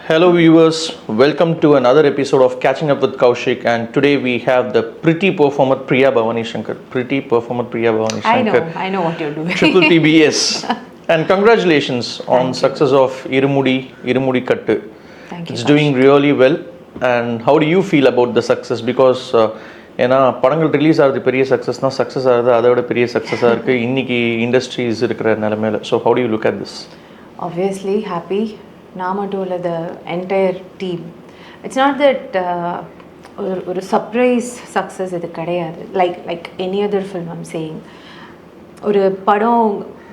Hello viewers, welcome to another episode of Catching Up with Kaushik, and today we have the pretty performer Priya Bhavani Shankar. Pretty performer Priya Bhavani Shankar. I know what you're doing. Triple PBS. And congratulations on success of Irumudi Kattu. Thank you. It's doing really well. And how do you feel about the success? Because ஏன்னா படங்கள் release ஆகிறது பெரிய சக்ஸஸ்னால் success ஆகுது அதை விட பெரிய சக்ஸஸாக இருக்குது இன்றைக்கி இண்டஸ்ட்ரீஸ் இருக்கிற நிலைமையில். So how do you look at this? Obviously happy. நான் மட்டும் இல்லை, the entire team. It's not that ஒரு சர்ப்ரைஸ் சக்ஸஸ் இது கிடையாது. Like any other film I'm saying. ஒரு படம்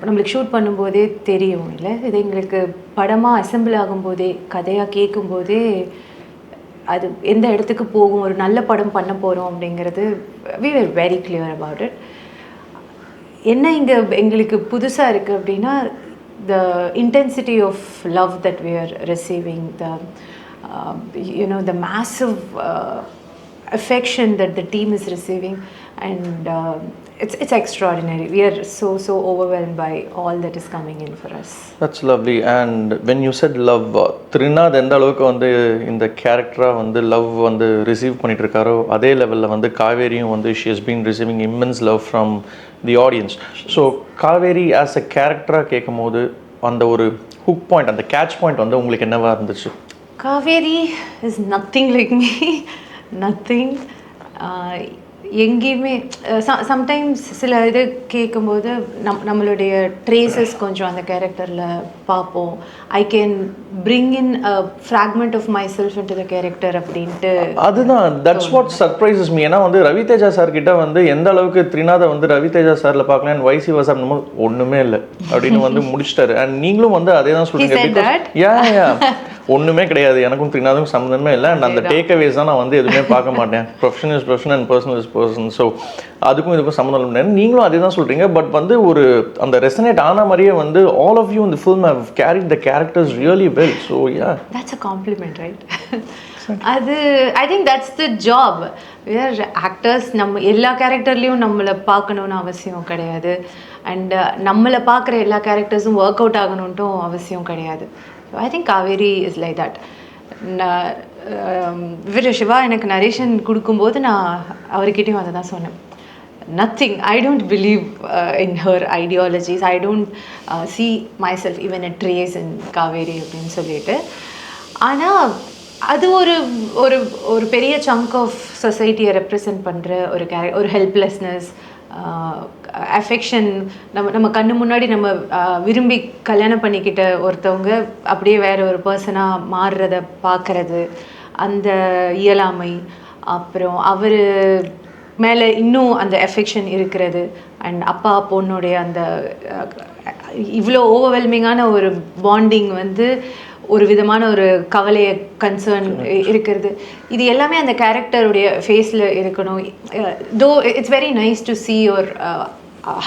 நம்மளுக்கு ஷூட் பண்ணும்போதே தெரியும் இல்லை, இது எங்களுக்கு படமாக அசெம்பிள் ஆகும்போதே கதையாக கேட்கும்போதே அது எந்த இடத்துக்கு போகும், ஒரு நல்ல படம் பண்ண போகிறோம் அப்படிங்கிறது we were very clear about it. என்ன இங்கே எங்களுக்கு புதுசாக இருக்குது அப்படின்னா, the intensity of love that we are receiving, the massive affection that the team is receiving, and it's extraordinary. We are so overwhelmed by all that is coming in for us. That's lovely. And when you said love, Trinad எந்த அளவுக்கு வந்து இந்த கேரக்டராக வந்து love வந்து receive பண்ணிட்டு இருக்காரோ அதே லெவலில் வந்து காவேரியும் வந்து she has been receiving immense love from the audience. So Kaveri as a கேரக்டராக கேட்கும் போது அந்த ஒரு ஹுக் பாயிண்ட், அந்த கேட்ச் பாயிண்ட் வந்து உங்களுக்கு என்னவா இருந்துச்சு? Kaveri is nothing like me, nothing. எங்கேயுமே சம்டைம்ஸ் சில இது கேட்கும்போது நம்மளுடைய ட்ரேசஸ் கொஞ்சம் அந்த கேரக்டரில் பார்ப்போம். I can bring in a fragment of myself into the character அப்படின்ட்டு. அதுதான் தட்ஸ் வாட் சர்ப்ரைசஸ் மீ. ஏன்னா வந்து ரவிதேஜா சார் கிட்ட வந்து எந்த அளவுக்கு த்ரிநாதை வந்து ரவிதேஜா சார்ல பார்க்கலாம், வைசி வசா ஒன்றுமே இல்லை அப்படின்னு வந்து முடிச்சிட்டாரு. அண்ட் நீங்களும் வந்து அதே தான் சொல்றீங்க. ஒன்றுமே கிடையாது, எனக்கும் த்ரிநாதுக்கும் சம்மந்தமே இல்லை. அண்ட் அந்த டேக் அவேஸ் தான் நான் வந்து எதுவுமே பார்க்க மாட்டேன். Professional is professional and personal is person. So அதுக்கும் இதுக்கும் சம்மந்தம் இல்லை. நீங்களும் அதே தான் சொல்கிறீங்க. பட் வந்து ஒரு அந்த ரெசனேட் ஆன மாதிரியே வந்து ஆல் ஆஃப் யூ இந்த film how carried the characters really well. So yeah, that's a compliment, right? அது I think that's the job. We are actors. நம்ம எல்லா கேரக்டர்லேயும் நம்மளை பார்க்கணுன்னு அவசியம் கிடையாது. அண்ட் நம்மளை பார்க்குற எல்லா கேரக்டர்ஸும் ஒர்க் அவுட் ஆகணுன்ட்டும் அவசியம் கிடையாது. I think Kaveri is like that. Siva எனக்கு நரேஷன் கொடுக்கும்போது நான் அவர்கிட்டையும் அதை தான் சொன்னேன். Nothing, I don't believe in her ideologies, I don't see myself even a trace in Kaveri அப்படின்னு சொல்லிட்டு. ஆனால் அது ஒரு பெரிய சங்க் ஆஃப் சொசைட்டியை ரெப்ரசன்ட் பண்ணுற ஒரு ஹெல்ப்லெஸ்னஸ், அஃபெக்ஷன். நம்ம கண்ணு முன்னாடி நம்ம விரும்பி கல்யாணம் பண்ணிக்கிட்ட ஒருத்தவங்க அப்படியே வேற ஒரு பர்சனாக மாறுறத பார்க்குறது, அந்த இயலாமை, அப்புறம் அவர் மேலே இன்னும் அந்த அஃபெக்ஷன் இருக்கிறது, அண்ட் அப்பா பொண்ணுடைய அந்த இவ்வளோ ஓவர்வெல்மிங்கான ஒரு பாண்டிங் வந்து ஒரு விதமான ஒரு கவலையை, கன்சர்ன் இருக்கிறது. இது எல்லாமே அந்த கேரக்டருடைய ஃபேஸில் இருக்கணும். தோ it's very nice to see your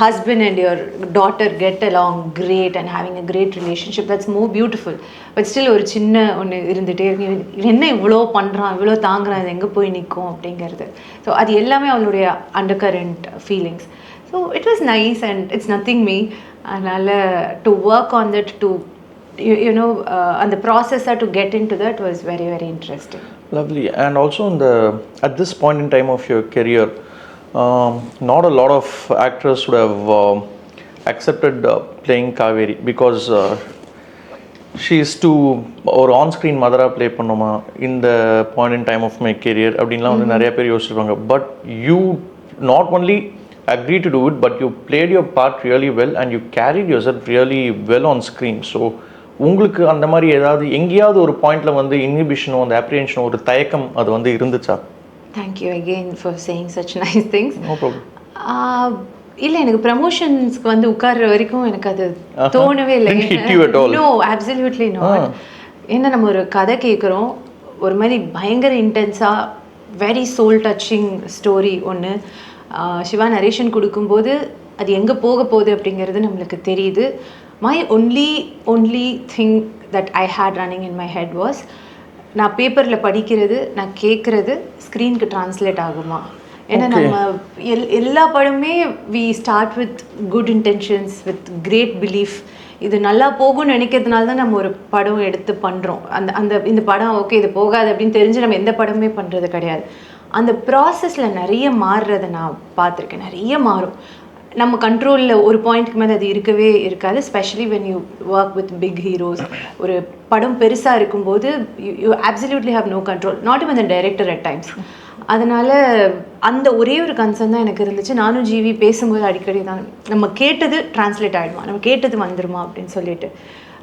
husband and your daughter get along great and having a great relationship. That's more beautiful. But still ஒரு சின்ன ஒன்று இருந்துகிட்டே இருக்கு, என்ன இவ்வளோ பண்ணுறான், இவ்வளோ தாங்குறான், அது எங்கே போய் நிற்கும் அப்படிங்கிறது. ஸோ அது எல்லாமே அவளுடைய undercurrent feelings. So it was nice and it's nothing me. அதனால் to work on that, to and the process to get into that was very, very interesting. Lovely. And also at this point in time of your career, not a lot of actors would have accepted playing Kaveri because she is too or on screen mother play பண்ணோமா இந்த point in time of my career அப்படின்லாம் வந்து நிறைய பேர் யோசிச்சிருப்பாங்க. But you not only agreed to do it, but you played your part really well and you carried yourself really well on screen. So உங்களுக்கு அந்த மாதிரி ஏதாவது எங்கேயாவது ஒரு பாயிண்ட்ல வந்து இன்ஹிபிஷனோ அந்த அப்ரிஹென்ஷனோ ஒரு தயக்கம் அது வந்து இருந்துச்சா? Thank you again for saying such nice things. No problem. இல்லை, எனக்கு ப்ரமோஷன்ஸ்க்கு வந்து உட்கார்ற வரைக்கும் எனக்கு அது தோணவே இல்லை. No, absolutely not. ஏன்னா நம்ம ஒரு கதை கேட்குறோம், ஒரு மாதிரி பயங்கர இன்டென்ஸாக வெரி சோல் டச்சிங் ஸ்டோரி ஒன்று சிவா நரேஷன் கொடுக்கும்போது அது எங்கே போக போகுது அப்படிங்கிறது நம்மளுக்கு தெரியுது. My only thing that I had running in my head was, நான் பேப்பரில் படிக்கிறது, நான் கேட்குறது ஸ்க்ரீனுக்கு ட்ரான்ஸ்லேட் ஆகுமா? ஏன்னா நம்ம எல்லா படமே we start with good intentions, with great belief இது நல்லா போகும்னு நினைக்கிறதுனால தான் நம்ம ஒரு படம் எடுத்து பண்ணுறோம். இந்த படம் ஓகே இது போகாது அப்படின்னு தெரிஞ்சு நம்ம எந்த படமே பண்ணுறது கிடையாது. அந்த ப்ராசஸில் நிறைய மாறுறதை நான் பார்த்துருக்கேன். நிறைய மாறும். நம்ம கண்ட்ரோலில் ஒரு பாயிண்ட்டுக்கு மேலே அது இருக்கவே இருக்காது. Specially when you work with big heroes. ஒரு படம் பெருசாக இருக்கும்போது you absolutely have no control, not even the director at times. அதனால் அந்த ஒரே ஒரு கன்சர்ன் தான் எனக்கு இருந்துச்சு. நானும் ஜிவி பேசும்போது அடிக்கடி தான், நம்ம கேட்டது டிரான்ஸ்லேட் ஆகிடுமா, நம்ம கேட்டது வந்துருமா அப்படின்னு சொல்லிட்டு.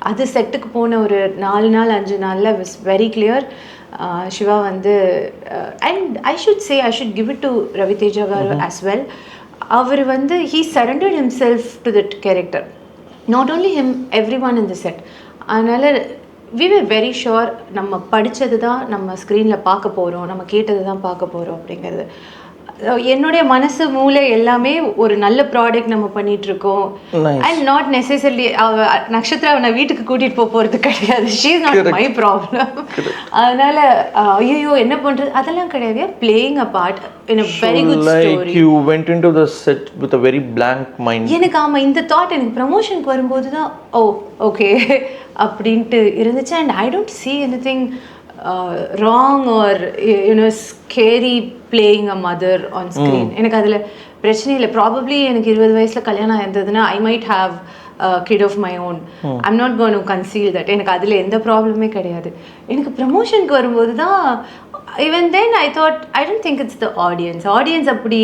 அது செட்டுக்கு போன ஒரு 4 நாள் 5 நாளில் விஸ் வெரி கிளியர். சிவா வந்து and I should give it to Ravi Teja garu as well. அவர் வந்து he surrendered himself to that character, not only him, everyone in the set. அதனால் we were very sure நம்ம படித்தது தான் நம்ம ஸ்க்ரீனில் பார்க்க போகிறோம், நம்ம கேட்டது தான் பார்க்க போகிறோம் அப்படிங்கிறது. என்னுடைய மனசு மூளை எல்லாமே ஒரு நல்ல ப்ராடக்ட் நம்ம பண்ணிகிட்ருக்கோம். அண்ட் நாட் நெசசரிலி நக்ஷத்ரா நான் வீட்டுக்கு கூட்டிகிட்டு போகிறது கிடையாது. She is not my problem. அதனால் ஐயோ என்ன பண்ணுறது அதெல்லாம் கிடையாது. Playing a part in a very good story. You went into the set with a very blank mind. எனக்கு ஆமாம், இந்த தாட் எனக்கு ப்ரமோஷனுக்கு வரும்போது தான் ஓகே அப்படின்ட்டு இருந்துச்சு. And I don't see anything wrong or scary playing a mother on screen. எனக்கு அதில் பிரச்சனை இல்லை. ப்ராபப்ளி எனக்கு 20 வயசில் கல்யாணம் ஆயிருந்ததுன்னா I might have kid of my own. I'm not gonna conceal that. எனக்கு அதில் எந்த ப்ராப்ளமே கிடையாது. எனக்கு ப்ரமோஷனுக்கு வரும்போது தான் even then I thought I don't think it's the audience அப்படி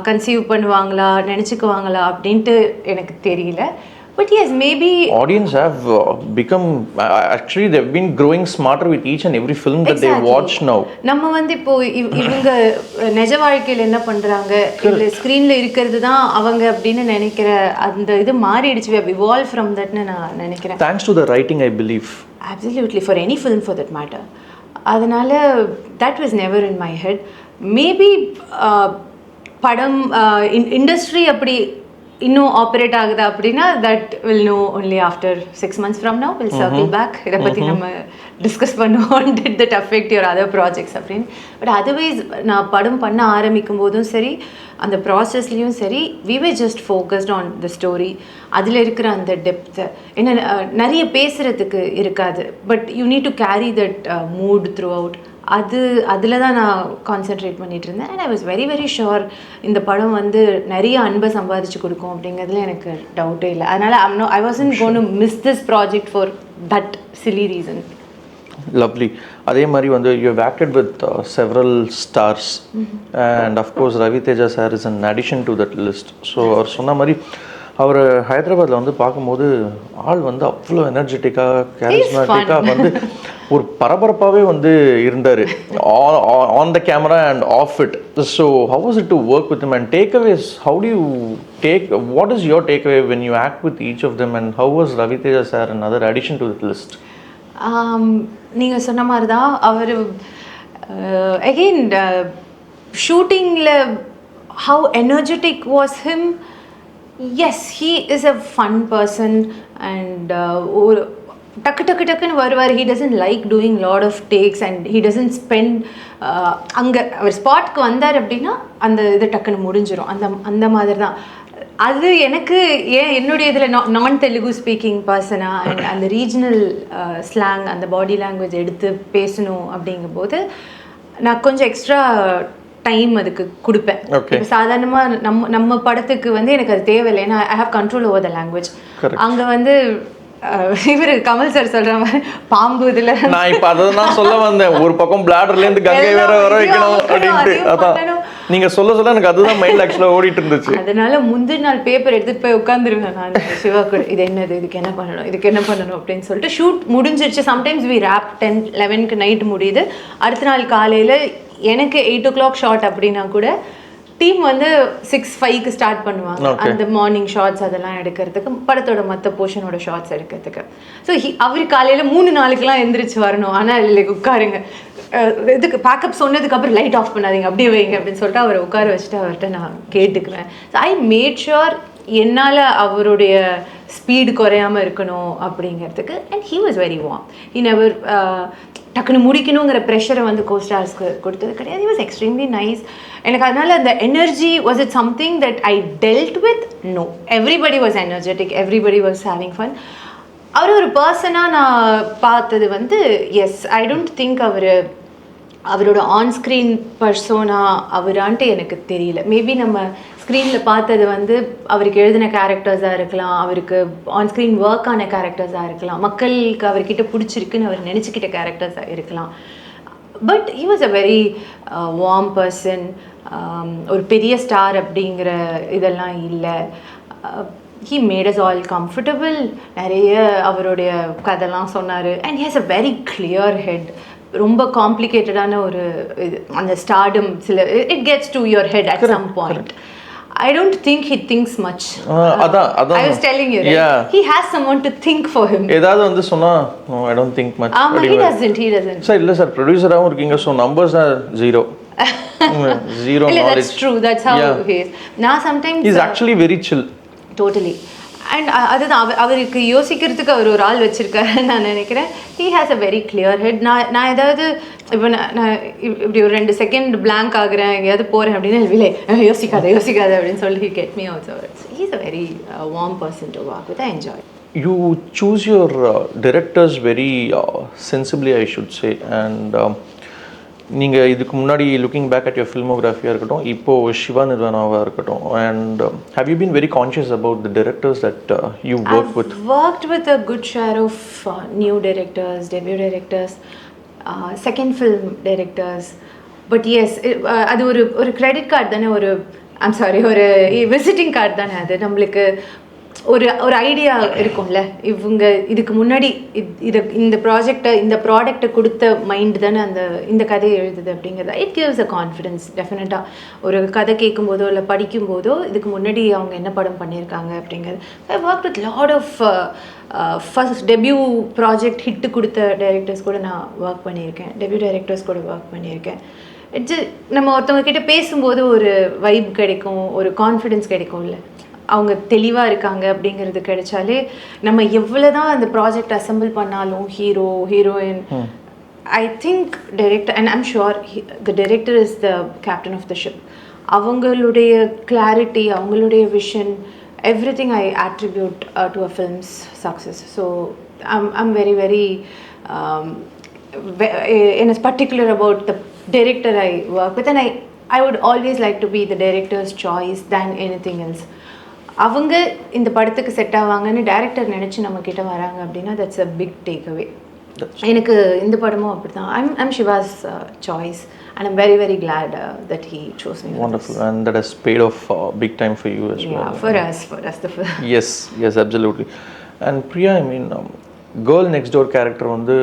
கன்சீவ் பண்ணுவாங்களா நினச்சிக்குவாங்களா அப்படின்ட்டு எனக்கு தெரியல. But yes, maybe audience have become actually they've been growing smarter with each and every film that they watch now. நம்ம வந்து இப்போ இவங்க நிஜ வாழ்க்கையில் என்ன பண்றாங்க, இல்ல ஸ்கிரீன்ல இருக்கிறது தான் அவங்க அப்படின்னு நினைக்கிற அந்த இது மாறிடுச்சு. we have evolved from that ன்னு நான் நினைக்கிறேன். Thanks to the writing, I believe. Absolutely, for any film for that matter. அதனால that was never in my head. Maybe படம் இண்டஸ்ட்ரி அப்படி இன்னும் ஆப்ரேட் ஆகுதா அப்படின்னா that will know only after 6 months from now. Will circle back. இதை பற்றி நம்ம discuss பண்ணுவோம். Did that affect your other projects அப்படின்னு. பட் அதர்வைஸ் நான் படம் பண்ண ஆரம்பிக்கும் போதும் சரி, அந்த ப்ராசஸ்லேயும் சரி, we were just focused on the story. அதில் இருக்கிற அந்த டெப்த்து என்ன நிறைய பேசுகிறதுக்கு இருக்காது. But you need to carry that mood throughout. அதில் தான் நான் கான்சென்ட்ரேட் பண்ணிகிட்டு இருந்தேன். And I was very very sure இந்த படம் வந்து நிறைய அன்பை சம்பாதிச்சு கொடுக்கும் அப்படிங்கிறதுல எனக்கு டவுட்டே இல்லை. அதனால் I wasn't going to miss this project for that silly reason. Lovely. அதே மாதிரி வந்து you how acted with several stars and of course Ravi Teja sir is an addition to that list. So அவர் சொன்ன மாதிரி அவர் ஹைதராபாத்தில் வந்து பார்க்கும்போது ஆள் வந்து அவ்வளோ எனர்ஜெட்டிக்காக கேரிஸ்மேட்டிக்காக வந்து ஒரு பரபரப்பாகவே வந்து இருந்தார் on the camera and off it. So how was it to work with him and takeaways? How do you what is your takeaway when you act with each of them and how was Ravi Teja sir and other addition to this list? நீங்கள் சொன்ன மாதிரி தான் அவர் again ஷூட்டிங்கில் how energetic was him. Yes, he is a fun person and டக்குன்னு வருவார். he doesn't like doing lot of takes and he doesn't spend அங்கே அவர் ஸ்பாட்க்கு வந்தார் அப்படின்னா அந்த இது டக்குன்னு முடிஞ்சிடும். அந்த மாதிரி தான் அது. எனக்கு என்னுடைய இதில் நான் தெலுங்கு ஸ்பீக்கிங் பர்சனாக அண்ட் அந்த ரீஜனல் ஸ்லாங் அந்த பாடி லாங்குவேஜ் எடுத்து பேசணும் அப்படிங்கும்போது நான் கொஞ்சம் எக்ஸ்ட்ரா டைம் அதுக்கு கொடுப்பேன். இப்போ சாதாரணமாக நம்ம படத்துக்கு வந்து எனக்கு அது தேவையில்லை. ஏன்னா I have control over the language. அங்கே வந்து இவர் கமல் சார் சொல்ற மாதிரி பாம்பு இதில் நான் இப்போ அதை நான் சொல்ல வந்தேன். ஒரு பக்கம் பிளாடர்லேருந்து கங்கை வேற வர வைக்கணும் அப்படின்ட்டு. அதான் நீங்கள் சொல்ல எனக்கு அதுதான் மைண்ட் ஆக்சுவலாக ஓடிட்டு இருந்துச்சு. அதனால முந்தின நாள் பேப்பர் எடுத்துகிட்டு போய் உட்காந்துருவேன் நான் சிவா கூட. இது என்னது, இதுக்கு என்ன பண்ணணும் அப்படின்னு சொல்லிட்டு ஷூட் முடிஞ்சிருச்சு. சம்டைம்ஸ் வி ரேப் 10-11 நைட் முடியுது. அடுத்த நாள் காலையில் எனக்கு 8 o'clock ஷாட் அப்படின்னா கூட டீம் வந்து 6-5 ஸ்டார்ட் பண்ணுவாங்க. அந்த மார்னிங் ஷார்ட்ஸ் அதெல்லாம் எடுக்கிறதுக்கு, படத்தோட மற்ற போர்ஷனோட ஷார்ட்ஸ் எடுக்கிறதுக்கு. ஸோ அவர் காலையில் 3-4 எந்திரிச்சு வரணும். ஆனால் இல்லை உட்காருங்க, இதுக்கு பேக்கப் சொன்னதுக்கப்புறம் லைட் ஆஃப் பண்ணாதீங்க, அப்படியே வைங்க அப்படின்னு சொல்லிட்டு அவரை உட்கார வச்சுட்டு அவர்கிட்ட நான் கேட்டுக்குவேன். ஸோ ஐ மேட் ஷுர் என்னால் அவருடைய ஸ்பீடு குறையாமல் இருக்கணும் அப்படிங்கிறதுக்கு. And he was very warm. He never டக்குன்னு முடிக்கணுங்கிற ப்ரெஷரை வந்து கோஸ்டார்ஸ்க்கு கொடுத்தது கிடையாது. he was extremely nice. எனக்கு அதனால் அந்த energy was it something that I dealt with? No. everybody was energetic, everybody was having fun. அவர் ஒரு பர்சனாக நான் பார்த்தது வந்து எஸ், ஐ டோன்ட் திங்க் அவரோட ஆன்ஸ்க்ரீன் பர்சோனா அவரான்ட்டு எனக்கு தெரியல. மேபி நம்ம ஸ்க்ரீனில் பார்த்தது வந்து அவருக்கு எழுதின கேரக்டர்ஸாக இருக்கலாம், அவருக்கு ஆன்ஸ்க்ரீன் ஒர்க் ஆன கேரக்டர்ஸாக இருக்கலாம், மக்களுக்கு அவர்கிட்ட பிடிச்சிருக்குன்னு அவர் நினச்சிக்கிட்ட கேரக்டர்ஸாக இருக்கலாம். But he was a very warm person. ஒரு பெரிய ஸ்டார் அப்படிங்கிற இதெல்லாம் இல்லை. he made us all comfortable. நிறைய அவருடைய கதைலாம் சொன்னார். and he has a very clear head. ரொம்ப காம்ப்ளிகேட்டடான ஒரு இது அந்த ஸ்டார்டம் சில it gets to your head at some point. I don't think he thinks much. அதான் I was telling you, right? Yeah. He has someone to think for him. ஏதாவது வந்து சொன்னா no I don't think much. he doesn't. Sir இல்ல sir ப்ரொடியூசராகவும் இருக்கீங்க, so numbers are zero knowledge. That's true. That's how he is. Now sometimes he's actually very chill. Totally. And அதுதான் அவருக்கு யோசிக்கிறதுக்கு அவர் ஒரு ஆள் வச்சுருக்காருன்னு நான் நினைக்கிறேன். he has a very clear head. நான் ஏதாவது இப்போ நான் இப்படி ஒரு 2 செகண்ட் blank ஆகுறேன், எங்கேயாவது போகிறேன் அப்படின்னா இல்லை யோசிக்காத அப்படின்னு சொல்லி get me out. So he's a very warm person to work with. I enjoy. You choose your directors very sensibly, I should say. And நீங்கள் இதுக்கு முன்னாடி லுக்கிங் பேக் அட் யுவர் ஃபில்மோகிராஃபியாக இருக்கட்டும், இப்போது சிவா நிர்வாணாவாக இருக்கட்டும், and have you been very conscious about the directors that you worked with a good share of new directors, debut directors, second film directors. But yes, அது ஒரு credit card தானே, ஒரு visiting card தானே. அது நம்மளுக்கு ஒரு ஐடியா இருக்கும்ல, இவங்க இதுக்கு முன்னாடி இந்த ப்ராடக்டை கொடுத்த மைண்ட் தானே இந்த கதையை எழுதுது அப்படிங்கிறது. இட் கிவ்ஸ் அ கான்ஃபிடென்ஸ் டெஃபினட்டாக. ஒரு கதை கேட்கும்போதோ இல்லை படிக்கும்போதோ இதுக்கு முன்னாடி அவங்க என்ன படம் பண்ணியிருக்காங்க அப்படிங்கிறது. I work with lot of first debut project hit கொடுத்த டைரக்டர்ஸ் கூட நான் ஒர்க் பண்ணியிருக்கேன், டெபியூ டைரக்டர்ஸ் கூட ஒர்க் பண்ணியிருக்கேன். நம்ம ஒருத்தவங்க கிட்ட பேசும்போது ஒரு வைப் கிடைக்கும், ஒரு கான்ஃபிடென்ஸ் கிடைக்கும்ல, அவங்க தெளிவாக இருக்காங்க அப்படிங்கிறது கிடைச்சாலே நம்ம எவ்வளோ தான் அந்த ப்ராஜெக்ட் அசம்பிள் பண்ணாலும் heroine I think director, and I'm sure the director is the captain of the ship. அவங்களுடைய கிளாரிட்டி, அவங்களுடைய vision, everything I attribute to a film's success. So I'm very very in particular about the director I work with, and I would always like to be the director's choice than anything else. அவங்க இந்த படத்துக்கு set ஆவாங்கன்னு director நினச்சி நம்மக்கிட்ட வராங்க அப்படின்னா that's a big takeaway. எனக்கு இந்த படமும் அப்படி தான். I'm Shiva's choice and I'm very very glad that he chose me. Wonderful. And that has paid off big time for you as well. Yeah, for us the film. Yes absolutely. And Priya, I mean girl next door character வந்து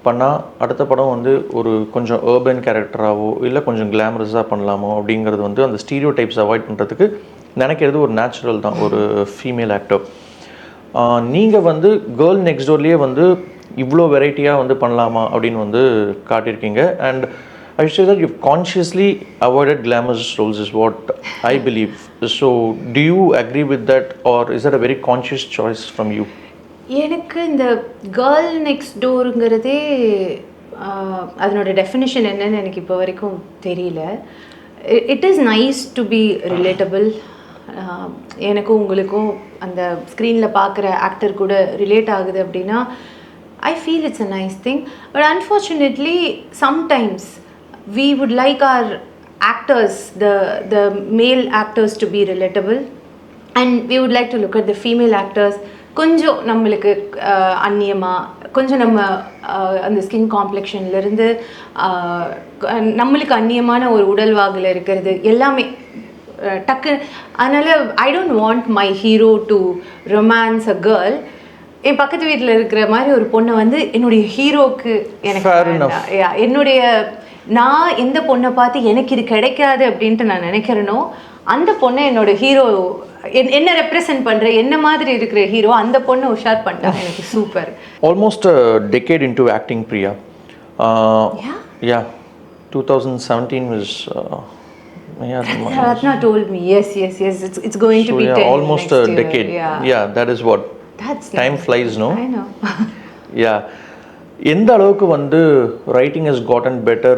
பண்ணால் அடுத்த படம் வந்து ஒரு கொஞ்சம் urban கேரக்டராகவோ இல்லை கொஞ்சம் கிளாமரஸாக பண்ணலாமோ அப்படிங்கிறது வந்து அந்த ஸ்டீரியோ டைப்ஸ் அவாய்ட் பண்ணுறதுக்கு நினைக்கிறது ஒரு நேச்சுரல் தான் ஒரு ஃபீமேல் ஆக்டர். நீங்கள் வந்து கேர்ள் நெக்ஸ்ட் டோர்லேயே வந்து இவ்வளோ வெரைட்டியாக வந்து பண்ணலாமா அப்படின்னு வந்து காட்டியிருக்கீங்க. And I should say that you've consciously avoided glamorous roles is what I believe. So do you agree with that, or is that a very conscious choice from you? எனக்கு இந்த கேர்ள் நெக்ஸ்ட் டோருங்கிறதே அதனோட definition என்னன்னு எனக்கு இப்போ வரைக்கும் தெரியல. It is nice to be relatable. எனக்கும் உங்களுக்கும் அந்த ஸ்க்ரீனில் பார்க்குற ஆக்டர் கூட ரிலேட் ஆகுது அப்படின்னா I feel it's a nice thing. But unfortunately sometimes we would like our actors, the male actors, to be relatable, and we would like to look at the female actors கொஞ்சம் நம்மளுக்கு அந்நியமாக, கொஞ்சம் நம்ம அந்த skin காம்ப்ளெக்ஷன்லேருந்து நம்மளுக்கு அந்நியமான ஒரு உடல்வாகில் இருக்கிறது எல்லாமே டக்கு. அதனால் I don't want my hero to romance a girl. என் பக்கத்து வீட்டில் இருக்கிற மாதிரி ஒரு பொண்ணை வந்து என்னுடைய ஹீரோக்கு என்னுடைய நான் எந்த பொண்ணை பார்த்து எனக்கு இது கிடைக்காது அப்படின்ட்டு நான் நினைக்கிறேனோ அந்த பொண்ணை என்னோட ஹீரோ என்ன ரெப்ரசென்ட் பண்ணுற என்ன மாதிரி இருக்கிற ஹீரோ அந்த பொண்ணை உஷார் பண்ணிட்டா எனக்கு super. Almost a decade into acting, Priya. Yeah. 2017 was Ratna told me. Yes. It's going to be 10 almost a decade. Yeah, that is what. That's time nice. flies, no? I know. Yeah. எந்த அளவுக்கு வந்து writing has gotten better,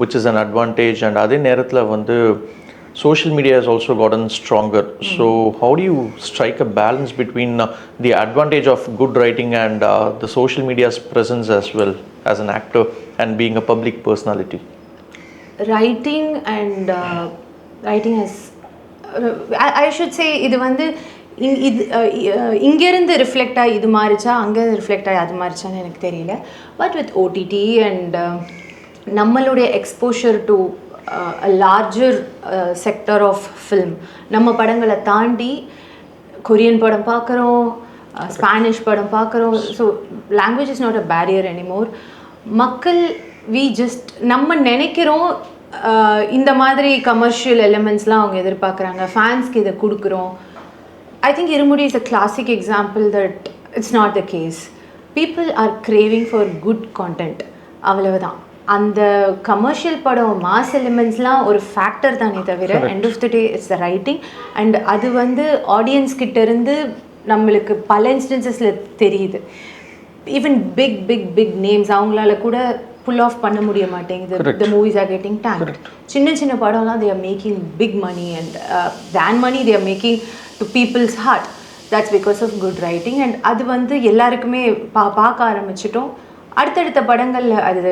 which is an advantage, and அதே நேரத்தில் வந்து social media has also gotten stronger. So how do you strike a balance between the advantage of good writing and the social media's presence as well as an actor and being a public personality? Writing and writing has I should say இது வந்து இது இங்கேருந்து reflect ஆகி இது மாறிச்சா அங்கேருந்து reflect ஆகி அது மாறிச்சான்னு எனக்கு தெரியல. பட் வித் ஓடிடி அண்ட் நம்மளுடைய exposure to a larger sector of film, நம்ம படங்களை தாண்டி கொரியன் படம் பார்க்குறோம், ஸ்பானிஷ் படம் பார்க்குறோம். So language is not a barrier anymore. மக்கள் நம்ம நினைக்கிறோம் இந்த மாதிரி கமர்ஷியல் எலிமெண்ட்ஸ்லாம் அவங்க எதிர்பார்க்குறாங்க, ஃபேன்ஸ்க்கு இதை கொடுக்குறோம். I think Irumudi is a classic example that it's not the case. People are craving for good content. அவ்வளவுதான். அந்த கமர்ஷியல் படம் மாஸ் எலிமெண்ட்ஸ்லாம் ஒரு ஃபேக்டர் தானே தவிர end of the day it's the writing. And அது வந்து ஆடியன்ஸ் கிட்ட இருந்து நம்மளுக்கு பல இன்ஸ்டன்சஸில் தெரியுது. Even big big big names அவங்களால கூட புல் ஆஃப் பண்ண முடிய மாட்டேங்குது. The movies are getting tank. சின்ன சின்ன படம்லாம் they are making big money and then money they are making to people's heart. That's because of good writing. And அது வந்து எல்லாருக்குமே பார்க்க ஆரம்பிச்சிட்டோம். அடுத்தடுத்த படங்களில் அது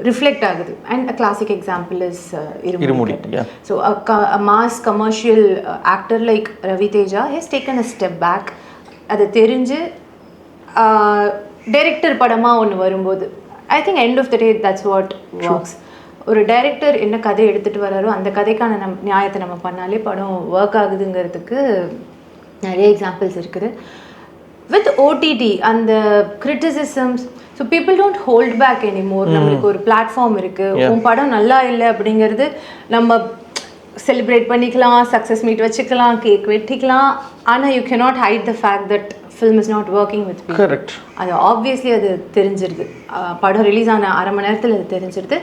ரிஃப்ளெக்ட் ஆகுது. And a classic example is Irumudi. So a mass commercial actor like Ravi Teja has taken a step back. அது தெரிஞ்சு டைரக்டர் படமாக ஒன்று வரும்போது I think end of the day that's what works. ஒரு டைரக்டர் என்ன கதை எடுத்துகிட்டு வராரோ அந்த கதைக்கான நியாயத்தை நம்ம பண்ணாலே படம் ஒர்க் ஆகுதுங்கிறதுக்கு நிறைய எக்ஸாம்பிள்ஸ் இருக்குது. வித் ஓடிடி அந்த criticisms, so people don't hold back anymore. நம்மளுக்கு ஒரு பிளாட்ஃபார்ம் இருக்குது. உன் படம் நல்லா இல்லை அப்படிங்கிறது நம்ம செலிப்ரேட் பண்ணிக்கலாம், சக்ஸஸ் மீட் வச்சுக்கலாம், கேக் வெட்டிக்கலாம். ஆனால் you cannot height the fact that film is not working with people. Correct. அது ஆப்வியஸ்லி அது தெரிஞ்சிருது. படம் ரிலீஸ் ஆன அரை மணி நேரத்தில் அது தெரிஞ்சிருது.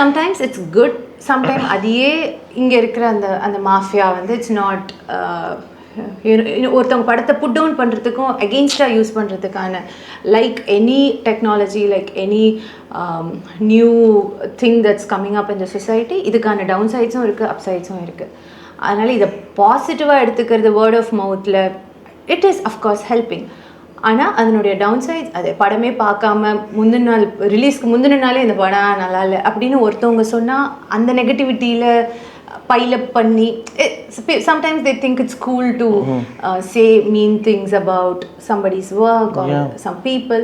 சம்டைம்ஸ் இட்ஸ் குட், சம்டைம் அதையே இங்கே இருக்கிற அந்த மாஃபியா வந்து இட்ஸ் நாட் ஒருத்தவங்க படத்தை புட் டவுன் பண்ணுறதுக்கும் அகெயின்ஸ்டாக யூஸ் பண்ணுறதுக்கான like any technology, like any new thing that's coming up in the society, இதுக்கான டவுன் சைட்ஸும் இருக்குது, அப் சைட்ஸும் இருக்குது. அதனால் இதை பாசிட்டிவாக எடுத்துக்கிறது வேர்ட் ஆஃப் மவுத்தில் இட் இஸ் அஃப்கோர்ஸ் ஹெல்பிங். ஆனால் அதனுடைய டவுன் சைட்ஸ் அது படமே பார்க்காம முந்தின நாள் ரிலீஸ்க்கு முந்தின நாளே இந்த படம் நல்லா இல்லை அப்படின்னு ஒருத்தவங்க சொன்னால் அந்த நெகட்டிவிட்டியில் பைலப் பண்ணி sometimes they think it's cool to say mean things about somebody's work or some people.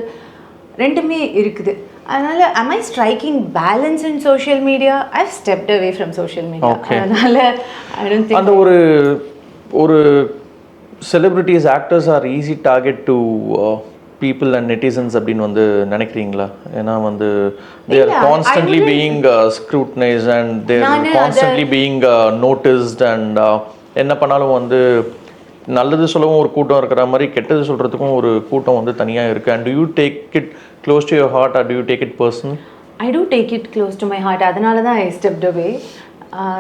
ரெண்டுமே இருக்குது. அதனால am I striking balance in social media? I've stepped away from social media. அதனால I don't think அந்த ஒரு celebrities, actors are easy target to people and netizens அப்படின்னு வந்து நினைக்கிறீங்களா? ஏன்னா வந்து they are constantly being scrutinized and they are constantly being noticed and என்ன பண்ணாலும் வந்து நல்லது சொல்லவும் ஒரு கூட்டம் இருக்கிற மாதிரி கெட்டது சொல்கிறதுக்கும் ஒரு கூட்டம் வந்து தனியாக இருக்குது. And do you take it close to your heart or do you take it personal? I do take it close to my heart. அதனால தான் I stepped away.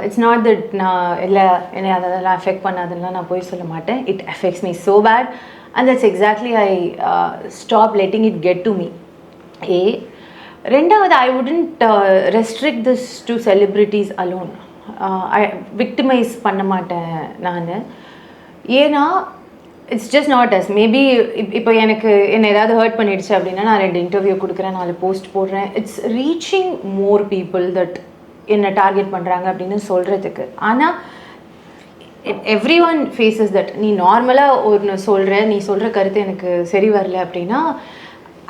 It's not that நான் இல்லை என்னை அதெல்லாம் அஃபெக்ட் பண்ணாதுலாம் நான் போய் சொல்ல மாட்டேன். It affects me so bad. And that's exactly I stopped letting it get to me. ரெண்டாவது, I wouldn't restrict this to celebrities alone. I victimize பண்ண மாட்டேன் நான். ஏன்னா it's just not us. Maybe இப்போ என்னை ஏதாவது ஹர்ட் பண்ணிடுச்சு அப்படின்னா நான் 2 இன்டர்வியூ கொடுக்குறேன், 4 போஸ்ட் போடுறேன். It's reaching more people that என்னை டார்கெட் பண்ணுறாங்க அப்படின்னு சொல்கிறதுக்கு. ஆனால் everyone faces that. நீ நார்மலாக ஒன்று சொல்கிற, நீ சொல்கிற கருத்து எனக்கு சரி வரல அப்படின்னா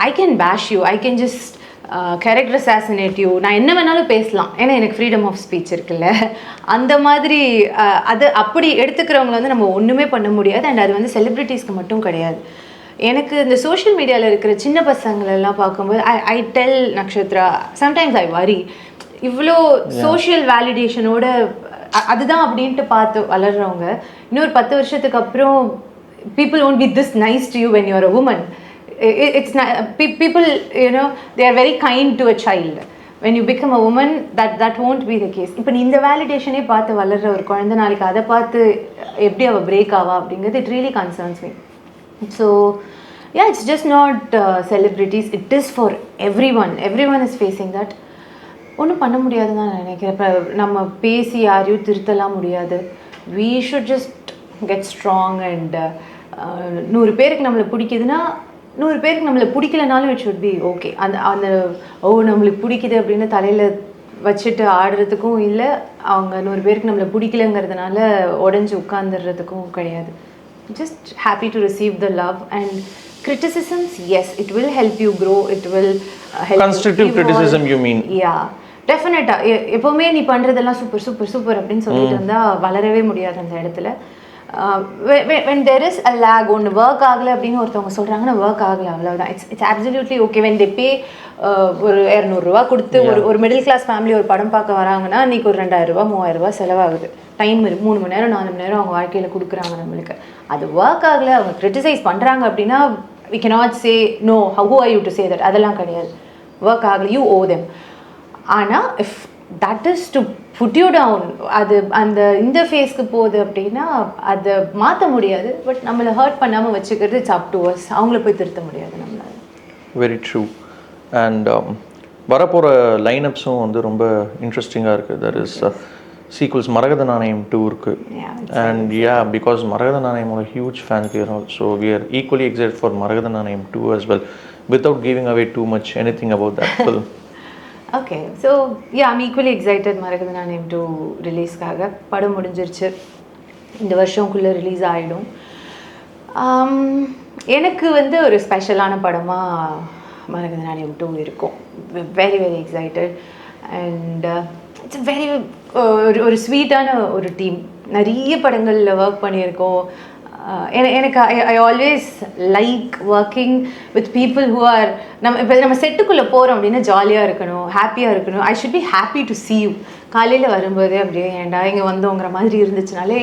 ஐ கேன் பேஷ் you, I can just character assassinate you. நான் என்ன வேணாலும் பேசலாம், ஏன்னா எனக்கு ஃப்ரீடம் ஆஃப் ஸ்பீச் இருக்குல்ல. அந்த மாதிரி அது அப்படி எடுத்துக்கிறவங்கள வந்து நம்ம ஒன்றுமே பண்ண முடியாது. அண்ட் அது வந்து செலிப்ரிட்டிஸ்க்கு மட்டும் கிடையாது. எனக்கு இந்த சோஷியல் மீடியாவில் இருக்கிற சின்ன பசங்களெல்லாம் பார்க்கும்போது I tell Nakshatra, sometimes I worry. இவ்வளோ சோஷியல் வேலிடேஷனோட அதுதான் அப்படின்ட்டு பார்த்து வளர்கிறவங்க இன்னொரு 10 வருஷத்துக்கு அப்புறம் people won't be this nice to you when you're a woman. It's not, people, you know, they are very kind to a child. When you become a woman, that won't be the case. இப்போ நீ இந்த வேலிடேஷனே பார்த்து வளர்கிற ஒரு குழந்தை நாளைக்கு அதை பார்த்து எப்படி அவள் பிரேக் ஆவா அப்படிங்கிறது it really concerns me. So yeah, it's just not celebrities, it is for everyone is facing that. ஒன்றும் பண்ண முடியாதுன்னு நான் நினைக்கிறேன். இப்போ நம்ம பேசி யாரையும் திருத்தலாம் முடியாது. we should just get strong and 100 பேருக்கு நம்மளை பிடிக்குதுன்னா 100 பேருக்கு நம்மளை பிடிக்கலனாலும் it should be okay. அந்த நம்மளுக்கு பிடிக்குது அப்படின்னு தலையில் வச்சுட்டு ஆடுறதுக்கும் இல்லை, அவங்க 100 பேருக்கு நம்மளை பிடிக்கலங்கிறதுனால உடஞ்சி உட்காந்துடுறதுக்கும் கிடையாது. Just happy to receive the love and criticisms. Yes, it will help you grow, it will help constructive you criticism you mean? Yeah, டெஃபினட்டா. எப்போவுமே நீ பண்ணுறதெல்லாம் சூப்பர் சூப்பர் சூப்பர் அப்படின்னு சொல்லிட்டு இருந்தால் வளரவே முடியாது அந்த இடத்துல. when there is a lag, ஒன்று ஒர்க் ஆகலை அப்படின்னு ஒருத்தவங்க சொல்கிறாங்கன்னா ஒர்க் ஆகலை, அவ்வளோதான். It's absolutely okay when they pay ஒரு 200 ரூபா கொடுத்து ஒரு மிடில் கிளாஸ் ஃபேமிலி ஒரு படம் பார்க்க வராங்கன்னா இன்றைக்கி ஒரு 2000 ரூபா 3000 ரூபா செலவாகுது. டைம் 3 மணி நேரம் 4 மணி நேரம் அவங்க வாழ்க்கையில் கொடுக்குறாங்க நம்மளுக்கு. அது ஒர்க் ஆகலை, அவங்க கிரிட்டிசைஸ் பண்ணுறாங்க அப்படின்னா we cannot say no, who are you to say that? அதெல்லாம் கிடையாது. ஒர்க் ஆகலை, you owe them. ஆனால் if that is to put you down, அது அந்த இந்த ஃபேஸ்க்கு போகுது அப்படின்னா அதை மாற்ற முடியாது. பட் நம்மளை ஹர்ட் பண்ணாமல் வச்சுக்கிறது இட்ஸ் அப் டு அஸ். அவங்கள போய் திருத்த முடியாது நம்மளால. Very true. அண்ட் வரப்போகிற லைனப்ஸும் வந்து ரொம்ப இன்ட்ரெஸ்டிங்காக இருக்குது. தட் இஸ் சீக்வல்ஸ் மரகத நாணயம் 2 இருக்குது. அண்ட் பிகாஸ் மரகத நாணயமோட huge fan here also we are equally excited for Maragatha Naanayam 2 as well, without giving away too much anything about that film. Okay, so yeah, I'm equally excited மரகத நாணயம் 2 ரிலீஸ்க்காக. படம் முடிஞ்சிருச்சு, இந்த வருஷம்குள்ளே ரிலீஸ் ஆகிடும். எனக்கு வந்து ஒரு ஸ்பெஷலான படமாக மரகத நாணயம் 2 இருக்கும். Very very excited. And it's very ஒரு ஸ்வீட்டான ஒரு டீம். நிறைய படங்களில் ஒர்க் பண்ணியிருக்கோம். எனக்கு I always like working with people who are நம்ம செட்டுக்குள்ளே போகிறோம் அப்படின்னா ஜாலியாக இருக்கணும், ஹாப்பியாக இருக்கணும். I should be happy to see you. காலையில் வரும்போதே அப்படியே ஏண்டா இங்கே வந்தோங்கிற மாதிரி இருந்துச்சுனாலே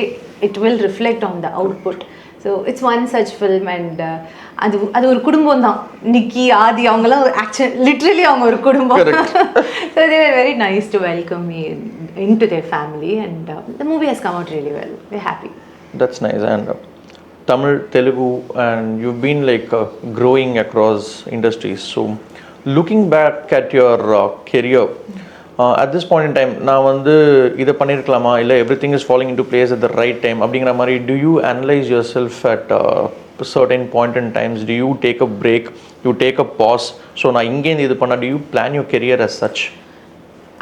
it will reflect on the output. So it's one such film. And அது ஒரு குடும்பம் தான். நிக்கி, ஆதி அவங்களாம் லிட்ரலி அவங்க ஒரு குடும்பம். So they are very nice to welcome me into their family. And the movie has come out really well. Very happy. That's nice. And Tamil, Telugu, and you've been like growing across industries. So looking back at your career, at this point in time, நான் வந்து இதை பண்ணியிருக்கலாமா, இல்லை everything is falling into place at the right time அப்படிங்கிற மாதிரி, do you analyze yourself at certain point in times? Do you take a break, you take a pause? So நான் இங்கேருந்து இது பண்ண, do you plan your career as such?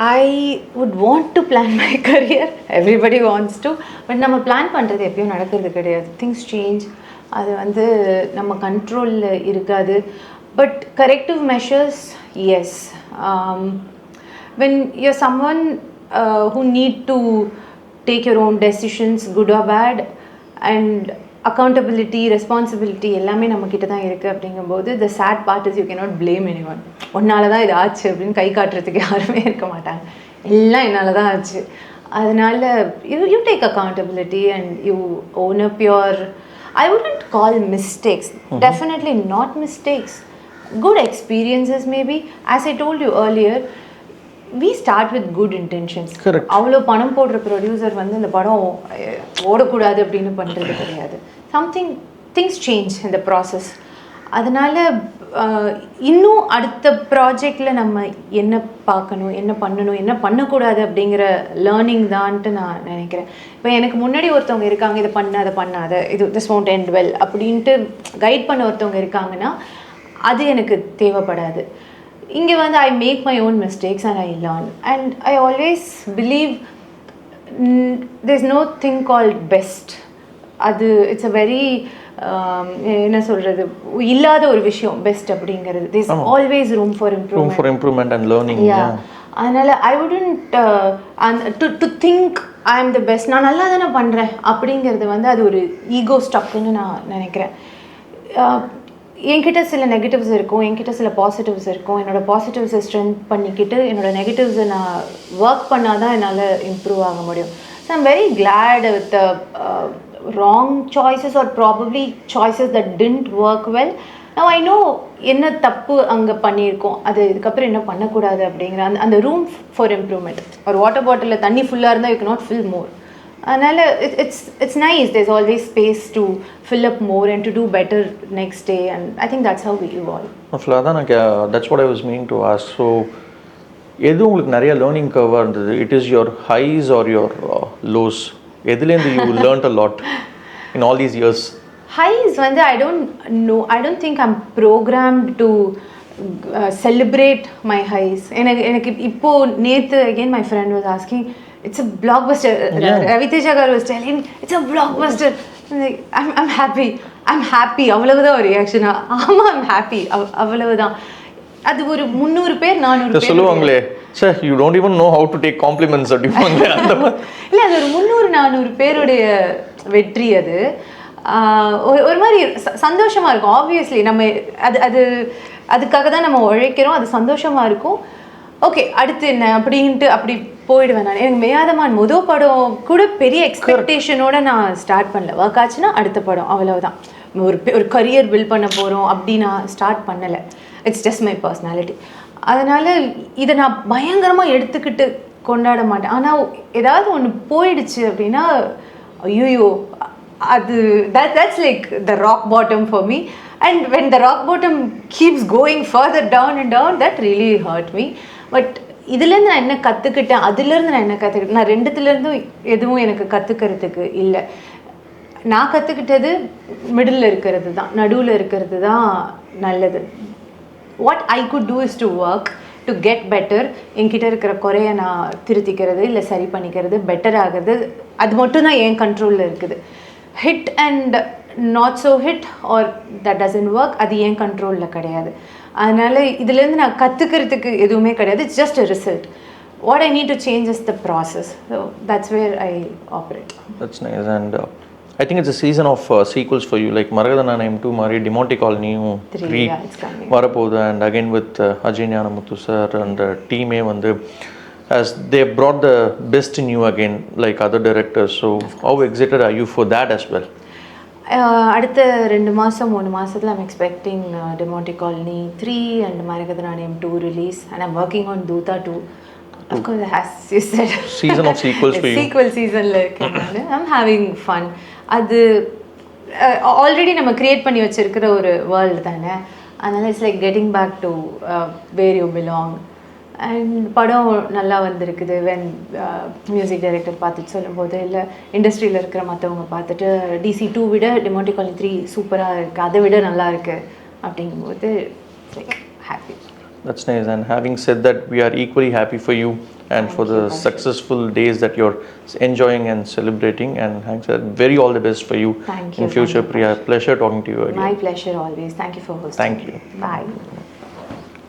I would want to plan my career. Everybody wants to. But நம்ம plan பண்ணுறது எப்பயும் நடக்கிறது கிடையாது. Things change. அது வந்து நம்ம கண்ட்ரோலில் இருக்காது. But corrective measures, yes. when you're someone who need to take your own decisions, good or bad, and accountability, responsibility எல்லாமே நம்மக்கிட்ட தான் இருக்குது அப்படிங்கும்போது the sad part is you cannot blame anyone. ஒன்னால தான் இது ஆச்சு அப்படின்னு கை காட்டுறதுக்கு யாருமே இருக்க மாட்டாங்க. எல்லாம் என்னால் தான் ஆச்சு. அதனால you take accountability and you own up your, I wouldn't call mistakes, definitely not mistakes, good experiences maybe. As I told you earlier, we start with good intentions. அவ்வளோ பணம் போடுற ப்ரொடியூசர் வந்து இந்த படம் ஓடக்கூடாது அப்படின்னு பண்ணுறது கிடையாது. திங்ஸ் சேஞ்ச் இந்த ப்ராசஸ். அதனால் இன்னும் அடுத்த ப்ராஜெக்டில் நம்ம என்ன பார்க்கணும், என்ன பண்ணணும், என்ன பண்ணக்கூடாது அப்படிங்கிற லேர்னிங் தான்ட்டு நான் நினைக்கிறேன். இப்போ எனக்கு முன்னாடி ஒருத்தவங்க இருக்காங்க, இதை பண்ணாத பண்ணாத, இது திஸ் won't end well அப்படின்ட்டு கைட் பண்ண ஒருத்தவங்க இருக்காங்கன்னா அது எனக்கு தேவைப்படாது. இங்கே வந்து I make my own mistakes and I learn. And I always believe there's no thing called best. அது இட்ஸ் அ வெரி என்ன சொல்கிறது, இல்லாத ஒரு விஷயம் பெஸ்ட் அப்படிங்கிறது. there's always room for improvement and learning. அதனால் I wouldn't to think I am the best, நான் நல்லா தானே பண்ணுறேன் அப்படிங்கிறது வந்து அது ஒரு ஈகோ ஸ்டக்குன்னு நான் நினைக்கிறேன். என்கிட்ட சில நெகட்டிவ்ஸ் இருக்கும், என்கிட்ட சில பாசிட்டிவ்ஸ் இருக்கும். என்னோடய பாசிட்டிவ்ஸை ஸ்ட்ரென்த் பண்ணிக்கிட்டு என்னோடய நெகட்டிவ்ஸை நான் ஒர்க் பண்ணால் தான் என்னால் இம்ப்ரூவ் ஆக முடியும். So I'm very glad with wrong choices or probably choices that didn't work well. Now I know என்ன தப்பு அங்கே பண்ணியிருக்கோம், அது இதுக்கப்புறம் என்ன பண்ணக்கூடாது அப்படிங்கிற அந்த ரூம் ஃபார் இம்ப்ரூவ்மெண்ட். ஒரு வாட்டர் பாட்டிலில் தண்ணி ஃபுல்லாக இருந்தால் யூ cannot fill more. அதனால் it's nice. There's always space to fill up more and to do better next day, and I think that's how we evolve. அதான் நான் that's what I was meaning to ask. So எது உங்களுக்கு நிறைய learning கர்வாக இருந்தது? It is your highs or your lows? எதுலேருந்து you learned a lot in all these years? Highs வந்து I don't think I'm programmed to celebrate my highs. எனக்கு இப்போ நேத்து again my friend was asking, it's a blockbuster. Raviteja garu was telling it's a blockbuster. I'm happy அவ்வளவுதான் ஒரு reaction. ஆமா I'm happy அவ்வளவுதான். அது ஒரு 300 பேர் 400 பேர் சொல்லுவாங்களே, sir you don't even know how to take compliments அப்படிவாங்க. இல்லை, அது ஒரு 300-400 பேருடைய வெற்றி. அது ஒரு மாதிரி சந்தோஷமாக இருக்கும். ஆப்வியஸ்லி நம்ம அதுக்காக தான் நம்ம உழைக்கிறோம். அது சந்தோஷமாக இருக்கும். ஓகே, அடுத்து என்ன அப்படின்ட்டு அப்படி போயிடுவேன் நான். எனக்கு மேயாதமான் மொதல் படம் கூட பெரிய எக்ஸ்பெக்டேஷனோட நான் ஸ்டார்ட் பண்ணல. ஒர்க் ஆச்சுன்னா அடுத்த படம், அவ்வளவுதான். ஒரு கரியர் பில்ட் பண்ண போகிறோம் அப்படி நான் ஸ்டார்ட் பண்ணலை. It's just my personality. அதனால் இதை நான் பயங்கரமாக எடுத்துக்கிட்டு கொண்டாட மாட்டேன். ஆனால் ஏதாவது ஒன்று போயிடுச்சு அப்படின்னா ஐயோ, அது that's like the rock bottom for me. And when the rock bottom keeps going further down and down, that really hurt me. But இதுலேருந்து நான் என்ன கற்றுக்கிட்டேன், அதுலேருந்து நான் என்ன கற்றுக்கிட்டேன், நான் ரெண்டுத்துலேருந்தும் எதுவும் எனக்கு கற்றுக்கிறதுக்கு இல்லை. நான் கற்றுக்கிட்டது மிடில் இருக்கிறது தான், நடுவில் இருக்கிறது தான் நல்லது. What I could do is to work to get better. என்கிட்ட இருக்கிற குறைய நான் திருத்திக்கிறது, இல்லை சரி பண்ணிக்கிறது, பெட்டர் ஆகிறது, அது மட்டும்தான் என் கண்ட்ரோலில் இருக்குது. Hit and not so hit or that doesn't work, அது என் கண்ட்ரோலில் கிடையாது. அதனால் இதுலேருந்து நான் கற்றுக்கிறதுக்கு எதுவுமே கிடையாது. It's just a result. What I need to change is the process. So that's where I operate. That's nice. And I think it's a season of sequels for you, like Maragadana M2 Mari, Demonte Colony 3 வரப்போகுது. And again with Ajay Nyanamuthu sir and team வந்து as they brought the best in you again like other directors. So how excited are you for that as well? அடுத்த 2 மாதம் 3 மாதத்தில் I'm expecting Demonte Colony 3 and Maragadana M2 release, and I'm working on Doota 2. Of course, as you said, season of sequels for you. Sequel seasonல இருக்கேன். I'm having fun. அது already நம்ம create பண்ணி வச்சிருக்கிற ஒரு world தானே. அதனால் it's like getting back to where you belong. And படம் நல்லா வந்திருக்குது. வென் மியூசிக் டைரக்டர் பார்த்துட்டு சொல்லும்போது, இல்லை இண்டஸ்ட்ரியில் இருக்கிற மற்றவங்க பார்த்துட்டு DC 2 விட Demonte Colony 3 சூப்பராக இருக்குது, அதை விட நல்லா இருக்குது அப்படிங்கும்போது like happy. That's nice. And having said that, we are equally happy for you and for the successful days that you're enjoying and celebrating. And thanks, very all the best for you in future, Priya. Pleasure talking to you again. My pleasure always. Thank you for hosting. Thank you. Bye.